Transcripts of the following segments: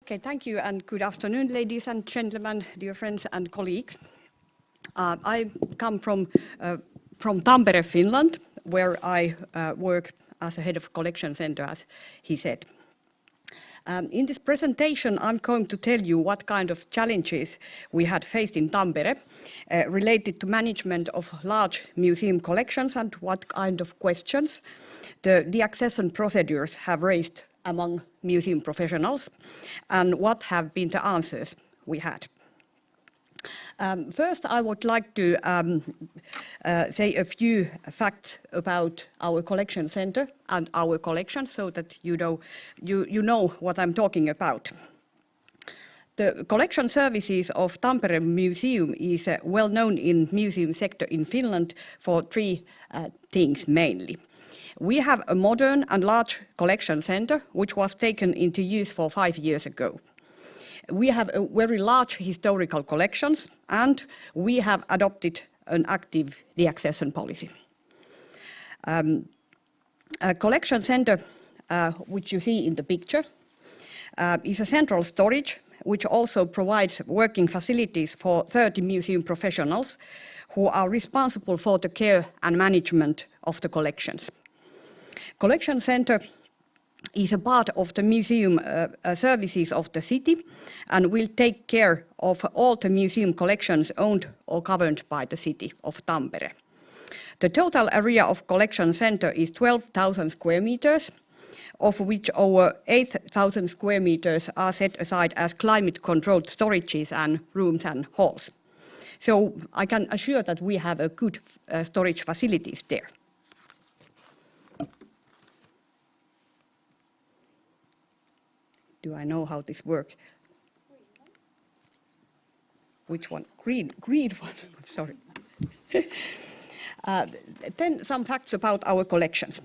Okay, thank you and good afternoon, ladies and gentlemen, dear friends and colleagues. I come from Tampere, Finland, where I work as a head of collection center, as he said. In this presentation, I'm going to tell you what kind of challenges we had faced in Tampere related to management of large museum collections and what kind of questions the deaccession procedures have raised among museum professionals and what have been the answers we had. First, I would like to say a few facts about our collection center and our collections so that you know what I'm talking about. The collection services of Tampere Museum is well known in museum sector in Finland for three things mainly. We have a modern and large collection center, which was taken into use for 5 years ago. We have a very large historical collections, and we have adopted an active deaccession policy. A collection center, which you see in the picture, is a central storage, which also provides working facilities for 30 museum professionals who are responsible for the care and management of the collections. Collection center is a part of the museum services of the city and will take care of all the museum collections owned or governed by the city of Tampere. The total area of collection center is 12,000 square meters, of which over 8,000 square meters are set aside as climate-controlled storages and rooms and halls. So I can assure that we have a good storage facilities there. Do I know how this works? Which one? Green one, sorry. Then some facts about our collections.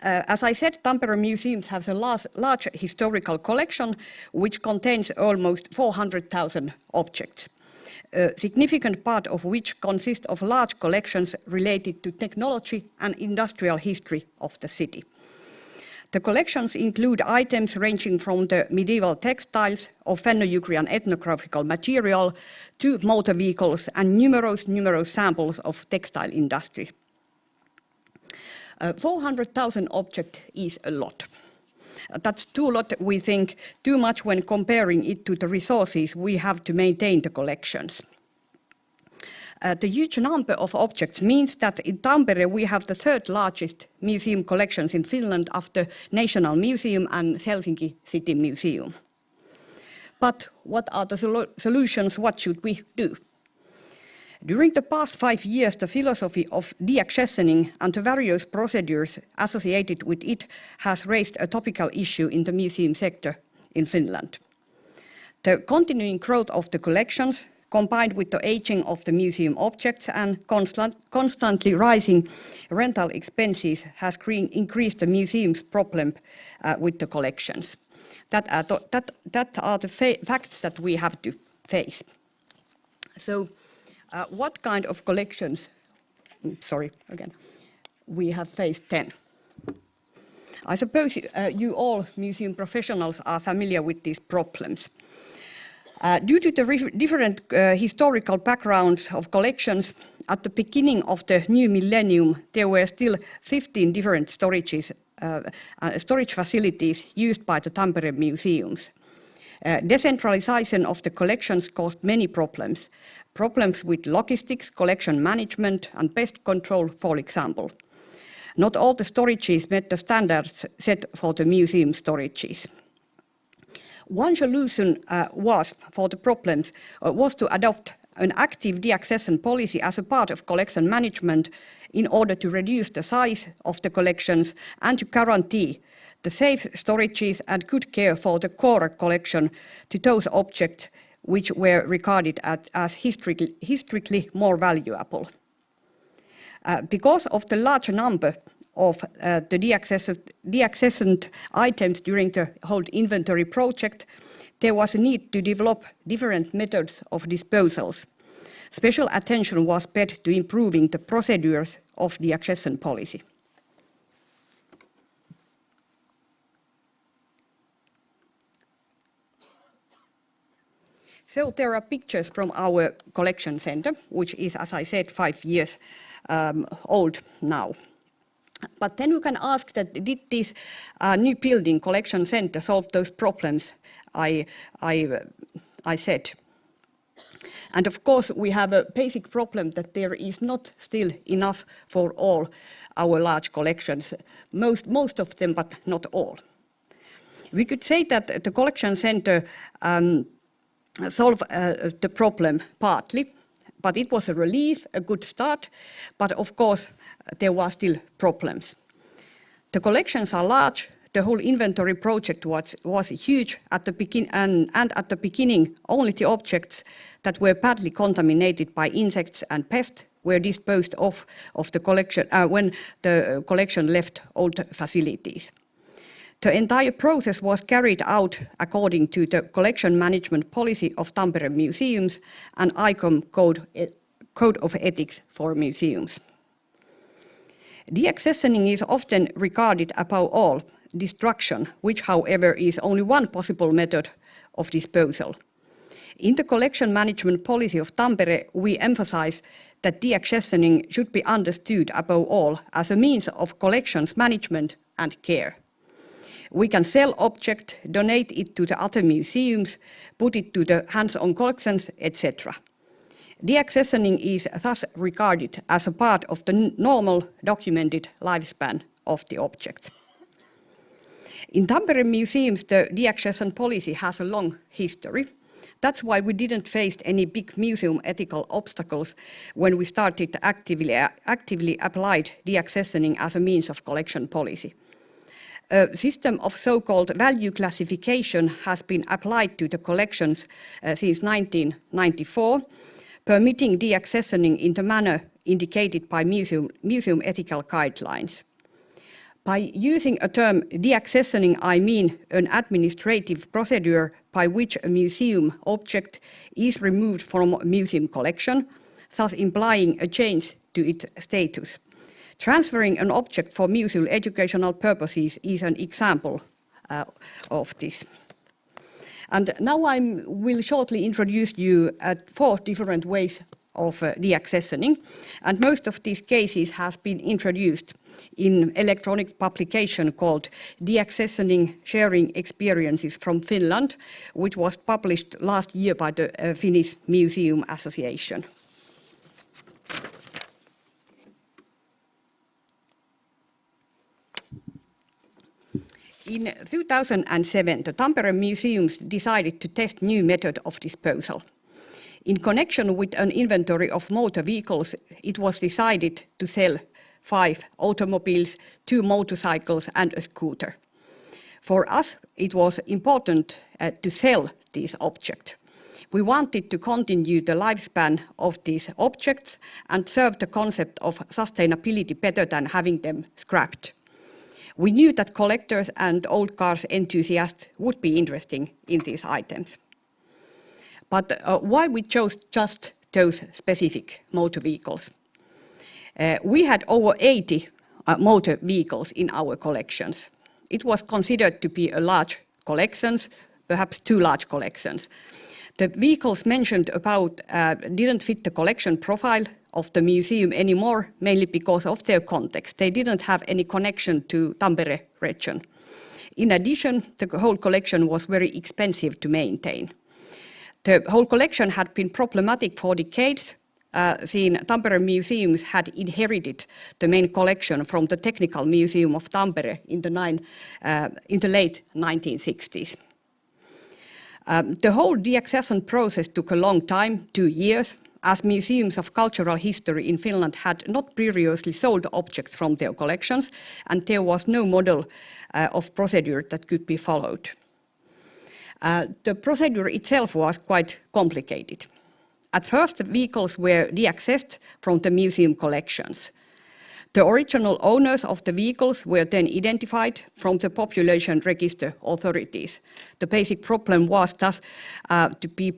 As I said, Tampere Museums has a large historical collection which contains almost 400,000 objects, a significant part of which consists of large collections related to technology and industrial history of the city. The collections include items ranging from the medieval textiles of Fenno-Ugrian ethnographical material to motor vehicles and numerous samples of textile industry. 400,000 objects is a lot. That's too lot, we think, too much when comparing it to the resources we have to maintain the collections. The huge number of objects means that in Tampere we have the third largest museum collections in Finland after National Museum and Helsinki City Museum. But what are the solutions? What should we do? During the past 5 years, the philosophy of deaccessioning and the various procedures associated with it has raised a topical issue in the museum sector in Finland. The continuing growth of the collections, combined with the aging of the museum objects and constantly rising rental expenses, has increased the museum's problem with the collections. That are the facts that we have to face. So, what kind of collections? We have faced 10. I suppose you all museum professionals are familiar with these problems. Due to the different historical backgrounds of collections, at the beginning of the new millennium, there were still 15 different storage facilities used by the Tampere museums. Decentralization of the collections caused many problems. Problems with logistics, collection management, and pest control, for example. Not all the storages met the standards set for the museum storages. One solution for the problems was to adopt an active deaccession policy as a part of collection management in order to reduce the size of the collections and to guarantee the safe storages and good care for the core collection to those objects which were regarded as historically more valuable. Because of the large number of the deaccessioned items during the whole inventory project, there was a need to develop different methods of disposals. Special attention was paid to improving the procedures of the deaccession policy. So there are pictures from our collection center, which is, as I said, 5 years old now. But then you can ask that did this new building collection center solve those problems I said? And of course, we have a basic problem that there is not still enough for all our large collections, most of them, but not all. We could say that the collection center solved the problem partly, but it was a relief, a good start, but of course, there were still problems. The collections are large. The whole inventory project was huge at the and at the beginning, only the objects that were badly contaminated by insects and pests were disposed of the collection when the collection left old facilities. The entire process was carried out according to the collection management policy of Tampere museums and ICOM Code of Ethics for Museums. Deaccessioning is often regarded above all destruction, which however is only one possible method of disposal. In the collection management policy of Tampere, we emphasize that deaccessioning should be understood above all as a means of collections management and care. We can sell object, donate it to the other museums, put it to the hands-on collections, etc. Deaccessioning is thus regarded as a part of the normal documented lifespan of the object. In Tampere museums, the deaccession policy has a long history. That's why we didn't face any big museum ethical obstacles when we started to actively applied deaccessioning as a means of collection policy. A system of so-called value classification has been applied to the collections since 1994, permitting deaccessioning in the manner indicated by museum ethical guidelines. By using a term deaccessioning, I mean an administrative procedure by which a museum object is removed from a museum collection, thus implying a change to its status. Transferring an object for museum educational purposes is an example of this. And now I will shortly introduce you 4 different ways of deaccessioning, and most of these cases has been introduced in electronic publication called Deaccessioning Sharing Experiences from Finland, which was published last year by the Finnish Museum Association. In 2007, the Tampere museums decided to test new method of disposal. In connection with an inventory of motor vehicles, it was decided to sell 5 automobiles, 2 motorcycles and a scooter. For us, it was important to sell these objects. We wanted to continue the lifespan of these objects and serve the concept of sustainability better than having them scrapped. We knew that collectors and old cars enthusiasts would be interested in these items. But why we chose just those specific motor vehicles? We had over 80 motor vehicles in our collections. It was considered to be a large collection, perhaps too large collections. The vehicles mentioned about didn't fit the collection profile of the museum anymore, mainly because of their context. They didn't have any connection to Tampere region. In addition, the whole collection was very expensive to maintain. The whole collection had been problematic for decades, since Tampere museums had inherited the main collection from the Technical Museum of Tampere in the late 1960s. The whole deaccession process took a long time, 2 years, as museums of cultural history in Finland had not previously sold objects from their collections, and there was no model of procedure that could be followed. The procedure itself was quite complicated. At first, the vehicles were deaccessed from the museum collections. The original owners of the vehicles were then identified from the population register authorities. The basic problem was thus to be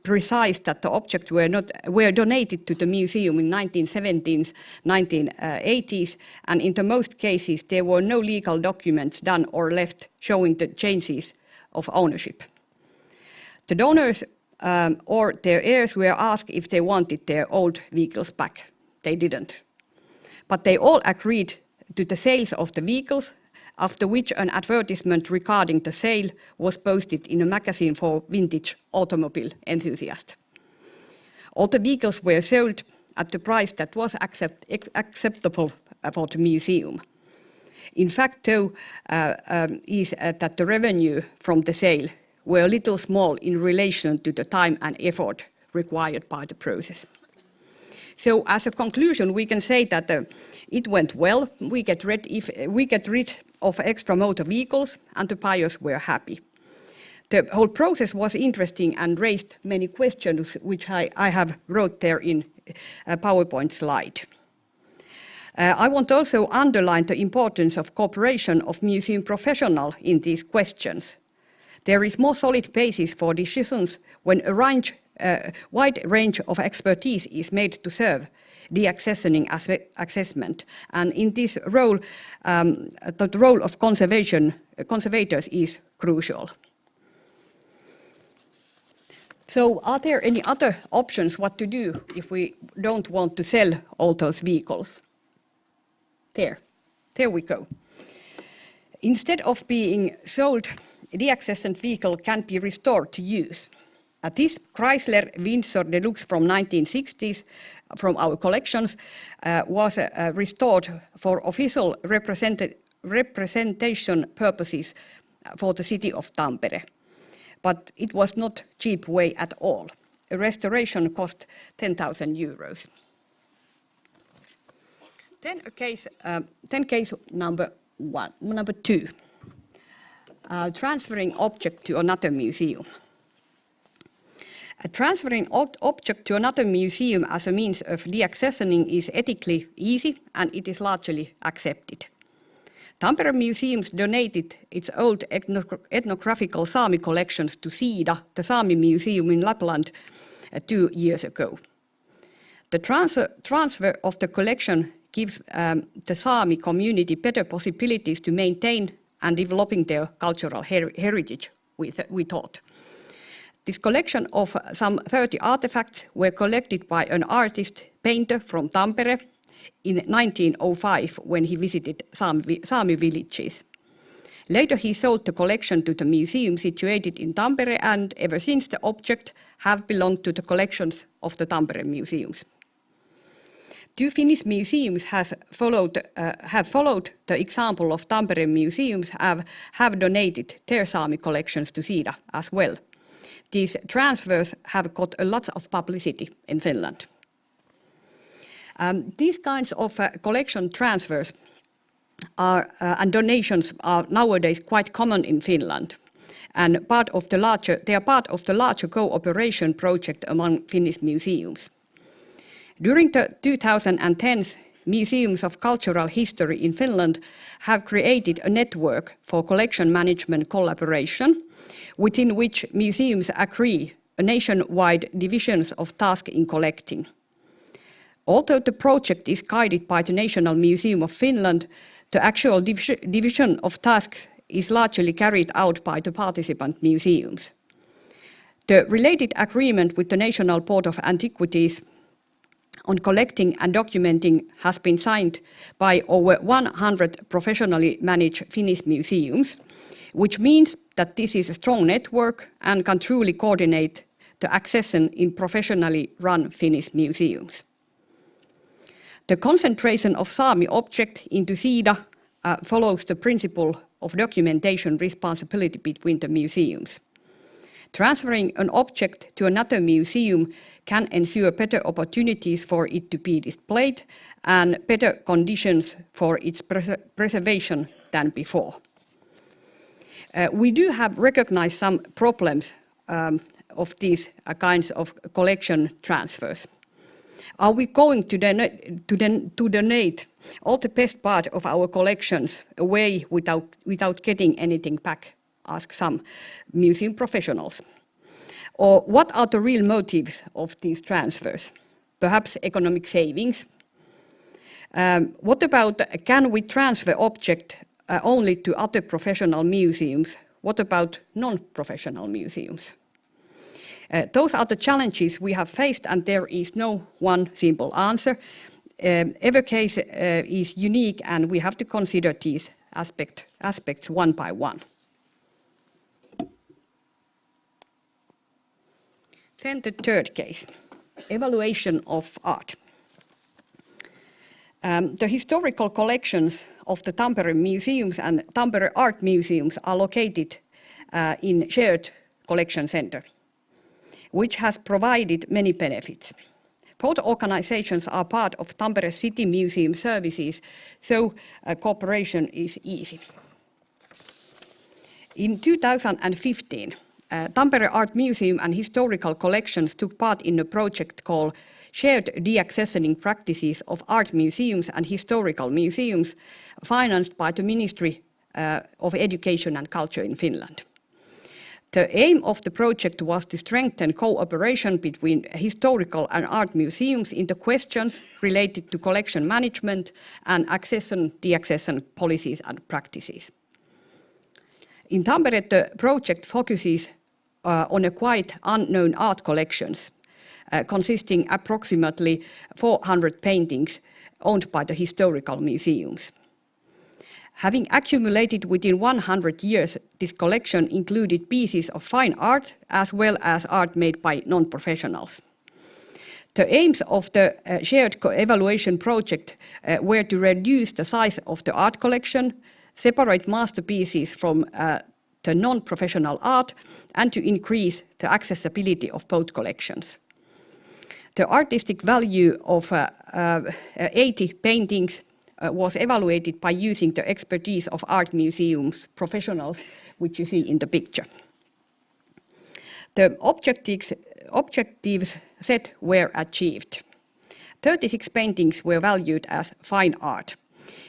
precise that the objects were donated to the museum in 1970s, 1980s, and in the most cases there were no legal documents done or left showing the changes of ownership. The donors or their heirs were asked if they wanted their old vehicles back. They didn't. But they all agreed to the sales of the vehicles, after which an advertisement regarding the sale was posted in a magazine for vintage automobile enthusiasts. All the vehicles were sold at the price that was acceptable for the museum. In fact, though, is that the revenue from the sale were a little small in relation to the time and effort required by the process. So as a conclusion, we can say that it went well. We get rid of extra motor vehicles, and the buyers were happy. The whole process was interesting and raised many questions, which I have wrote there in a PowerPoint slide. I want to also underline the importance of cooperation of museum professionals in these questions. There is more solid basis for decisions when a wide range of expertise is made to serve the accessioning assessment. And in this role, the role of conservators is crucial. So are there any other options what to do if we don't want to sell all those vehicles? There we go. Instead of being sold, the Deaccession vehicle can be restored to use. This Chrysler Windsor Deluxe from 1960s from our collections was restored for official representation purposes for the city of Tampere. But it was not cheap way at all. A restoration cost 10,000 euros. Then case number two, transferring object to another museum. Transferring object to another museum as a means of deaccessioning is ethically easy, and it is largely accepted. Tampere Museums donated its old ethnographical Sami collections to Siida, the Sami Museum in Lapland, 2 years ago. The transfer of the collection gives the Sami community better possibilities to maintain and developing their cultural heritage, we thought. This collection of some 30 artifacts were collected by an artist painter from Tampere in 1905 when he visited Sami villages. Later he sold the collection to the museum situated in Tampere, and ever since the objects have belonged to the collections of the Tampere museums. 2 Finnish museums have followed the example of Tampere museums, have donated their Sami collections to Siida as well. These transfers have got a lot of publicity in Finland. These kinds of collection transfers and donations are nowadays quite common in Finland, and they are part of the larger cooperation project among Finnish museums. During the 2010s, Museums of Cultural History in Finland have created a network for collection management collaboration, within which museums agree on nationwide divisions of tasks in collecting. Although the project is guided by the National Museum of Finland, the actual division of tasks is largely carried out by the participant museums. The related agreement with the National Board of Antiquities on collecting and documenting has been signed by over 100 professionally managed Finnish museums, which means that this is a strong network and can truly coordinate the accession in professionally run Finnish museums. The concentration of Sami object into Siida follows the principle of documentation responsibility between the museums. Transferring an object to another museum can ensure better opportunities for it to be displayed and better conditions for its preservation than before. We do have recognized some problems of these kinds of collection transfers. Are we going to donate all the best part of our collections away without getting anything back? Ask some museum professionals. Or what are the real motives of these transfers? Perhaps economic savings. What about, can we transfer object only to other professional museums? What about non-professional museums? Those are the challenges we have faced, and there is no one simple answer. Every case is unique, and we have to consider these aspects one by one. Then the third case, evaluation of art. The historical collections of the Tampere museums and Tampere art museums are located in shared collection center, which has provided many benefits. Both organizations are part of Tampere City Museum services, so cooperation is easy. In 2015, Tampere Art Museum and Historical Collections took part in a project called Shared Deaccessioning Practices of Art Museums and Historical Museums, financed by the Ministry of Education and Culture in Finland. The aim of the project was to strengthen cooperation between historical and art museums in the questions related to collection management and deaccession policies and practices. In Tampere, the project focuses on a quite unknown art collections, consisting approximately 400 paintings owned by the historical museums. Having accumulated within 100 years, this collection included pieces of fine art as well as art made by non-professionals. The aims of the shared evaluation project were to reduce the size of the art collection, separate masterpieces from the non-professional art, and to increase the accessibility of both collections. The artistic value of 80 paintings was evaluated by using the expertise of art museums professionals, which you see in the picture. The objectives set were achieved. 36 paintings were valued as fine art.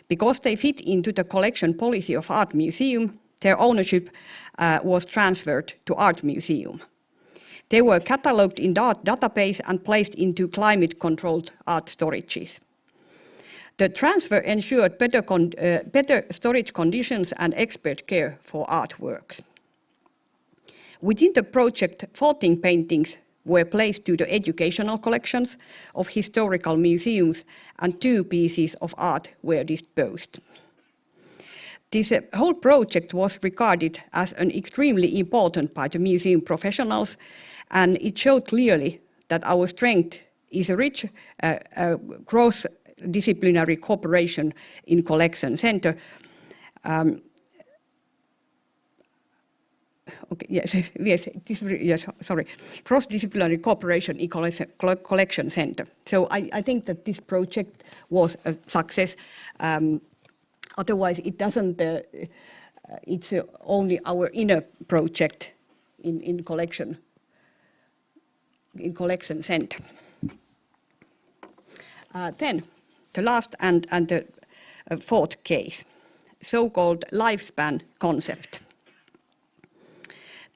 Because they fit into the collection policy of art museum, their ownership was transferred to art museum. They were catalogued in the art database and placed into climate-controlled art storages. The transfer ensured better storage conditions and expert care for artworks. Within the project, 14 paintings were placed to the educational collections of historical museums, and 2 pieces of art were disposed. This whole project was regarded as an extremely important by the museum professionals, and it showed clearly that our strength is a rich cross-disciplinary cooperation in collection center. Cross-disciplinary cooperation in collection center. So I think that this project was a success. Otherwise, it doesn't. It's only our inner project in collection center. Then the last and the fourth case, so-called lifespan concept.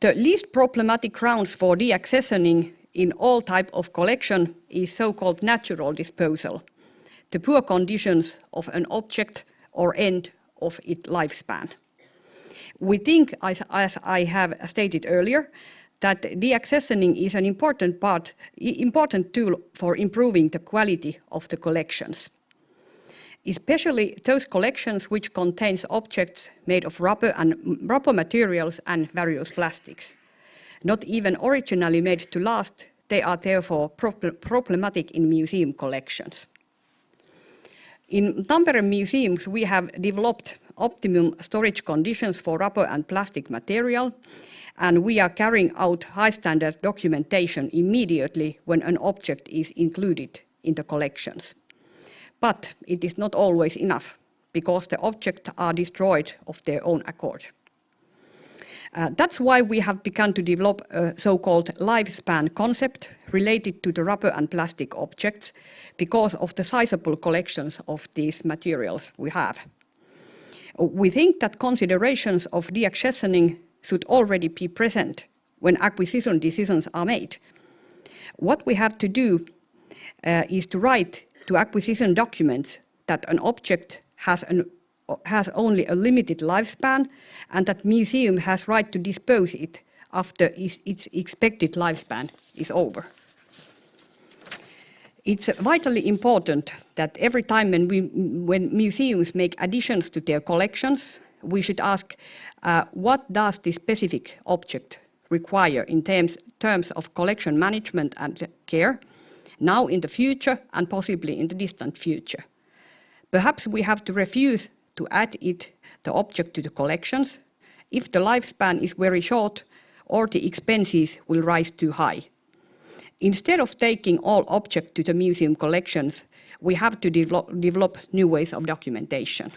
The least problematic grounds for deaccessioning in all type of collection is so-called natural disposal, the poor conditions of an object or end of its lifespan. We think, as I have stated earlier, that deaccessioning is an important tool for improving the quality of the collections, especially those collections which contains objects made of rubber materials and various plastics. Not even originally made to last, they are therefore problematic in museum collections. In Tampere museums, we have developed optimum storage conditions for rubber and plastic material, and we are carrying out high standard documentation immediately when an object is included in the collections. But it is not always enough, because the objects are destroyed of their own accord. That's why we have begun to develop a so-called lifespan concept related to the rubber and plastic objects, because of the sizable collections of these materials we have. We think that considerations of deaccessioning should already be present when acquisition decisions are made. What we have to do is to write to acquisition documents that an object has only a limited lifespan, and that museum has right to dispose it after its expected lifespan is over. It's vitally important that every time when museums make additions to their collections, we should ask what does this specific object require in terms of collection management and care, now in the future and possibly in the distant future. Perhaps we have to refuse to add the object to the collections if the lifespan is very short or the expenses will rise too high. Instead of taking all objects to the museum collections, we have to develop new ways of documentation.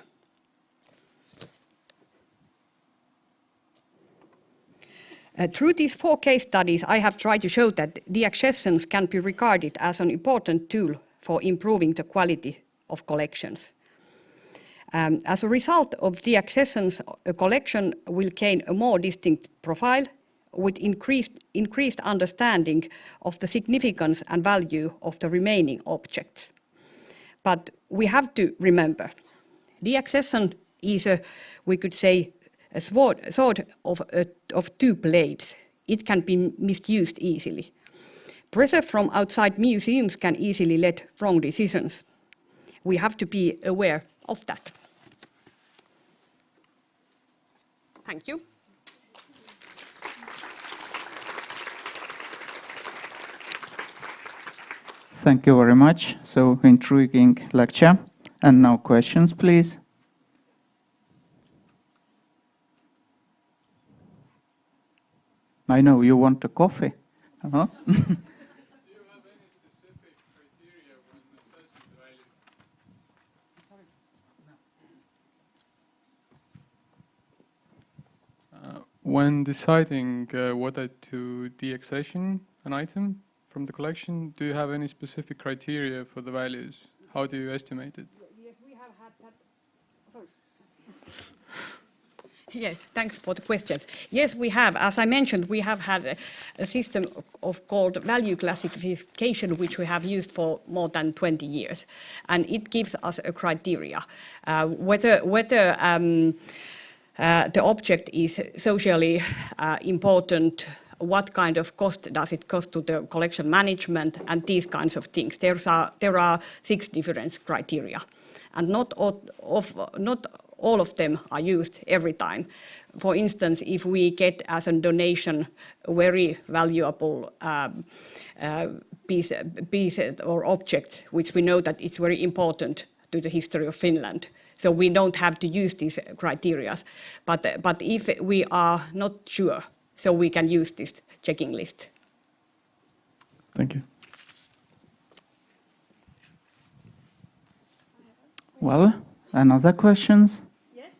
Through these 4 case studies, I have tried to show that deaccessions can be regarded as an important tool for improving the quality of collections. As a result of deaccessions, a collection will gain a more distinct profile with increased understanding of the significance and value of the remaining objects. But we have to remember, deaccession is we could say, a sword of 2 blades. It can be misused easily. Pressure from outside museums can easily lead wrong decisions. We have to be aware of that. Thank you. Thank you very much. So intriguing lecture. And now questions, please. I know you want a coffee. Uh-huh. Do you have any specific criteria when assessing the value? When deciding whether to deaccession an item from the collection, do you have any specific criteria for the values? How do you estimate it? Yes, we have had that. Sorry. Yes, thanks for the questions. Yes, we have. As I mentioned, we have had a system called value classification, which we have used for more than 20 years. And it gives us a criteria whether the object is socially important, what kind of cost does it cost to the collection management, and these kinds of things. There are 6 different criteria, and not all of them are used every time. For instance, if we get as a donation a very valuable piece or object, which we know that it's very important to the history of Finland, so we don't have to use these criteria. But if we are not sure, so we can use this checking list. Thank you. Well, another questions? Yes.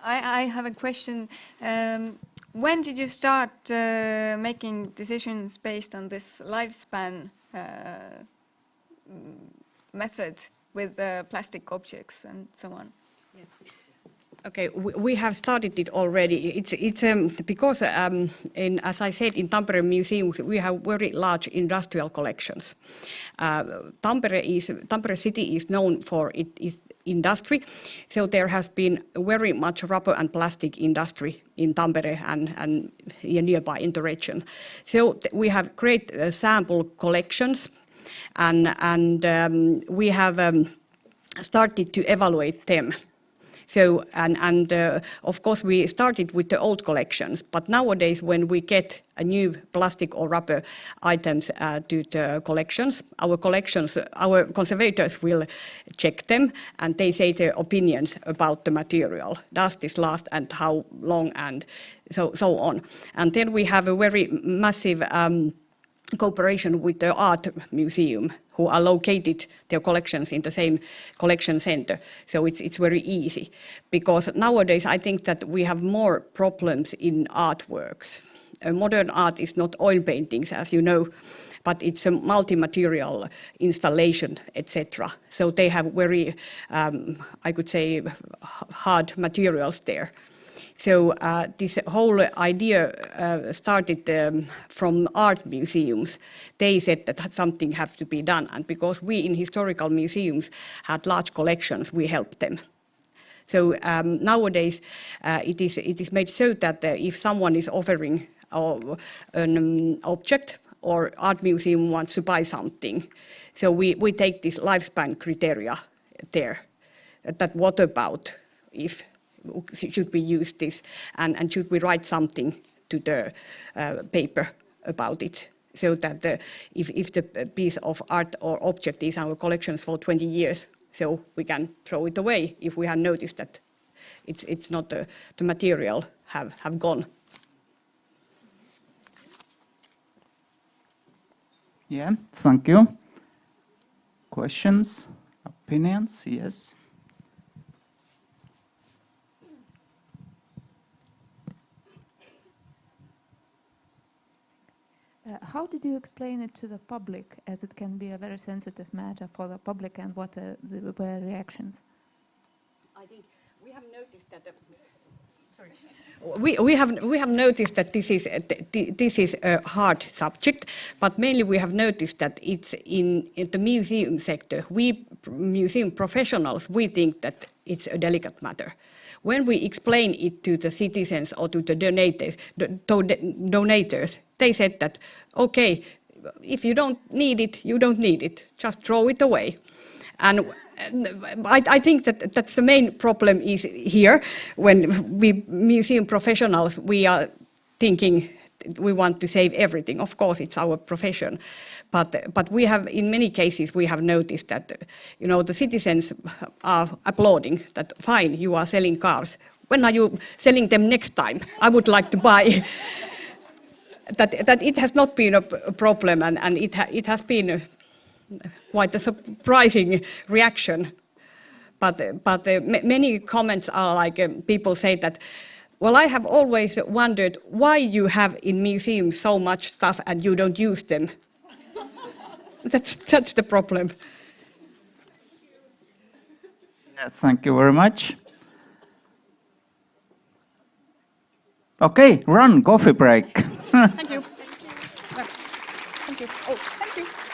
I have a question. When did you start making decisions based on this lifespan method with plastic objects and so on? Yeah. Okay, we have started it already. It's because, as I said, in Tampere museums we have very large industrial collections. Tampere city is known for its industry, so there has been very much rubber and plastic industry in Tampere and nearby in the region. So we have created sample collections, and we have started to evaluate them. So, of course, we started with the old collections, but nowadays when we get a new plastic or rubber items to the collections, our conservators will check them, and they say their opinions about the material. Does this last and how long, and so on. And then we have a very massive cooperation with the art museum, who are located their collections in the same collection center. So it's very easy, because nowadays I think that we have more problems in artworks. Modern art is not oil paintings, as you know, but it's a multi-material installation, etc. So they have very, I could say, hard materials there. So this whole idea started from art museums. They said that something has to be done, and because we in historical museums had large collections, we helped them. So nowadays it is made so that if someone is offering an object or art museum wants to buy something, so we take this lifespan criteria there. That what about if should we use this and should we write something to the paper about it, so that if the piece of art or object is in our collections for 20 years, so we can throw it away if we have noticed that it's not the material have gone. Yeah, thank you. Questions, opinions? Yes. How did you explain it to the public, as it can be a very sensitive matter for the public, and what were reactions? I think we have noticed that. Sorry. We have noticed that this is a hard subject, but mainly we have noticed that it's in the museum sector. We museum professionals, we think that it's a delicate matter. When we explain it to the citizens or to the donators, they said that, okay, if you don't need it, you don't need it. Just throw it away. And I think that that's the main problem is here. When we museum professionals, we are thinking we want to save everything. Of course, it's our profession. But we have, in many cases, we have noticed that, the citizens are applauding that, fine, you are selling cars. When are you selling them next time? I would like to buy. That it has not been a problem, and it has been quite a surprising reaction. But many comments are like people say that, well, I have always wondered why you have in museums so much stuff and you don't use them. That's the problem. Yeah, thank you very much. Okay, run, coffee break. Thank you. Thank you. Oh, thank you.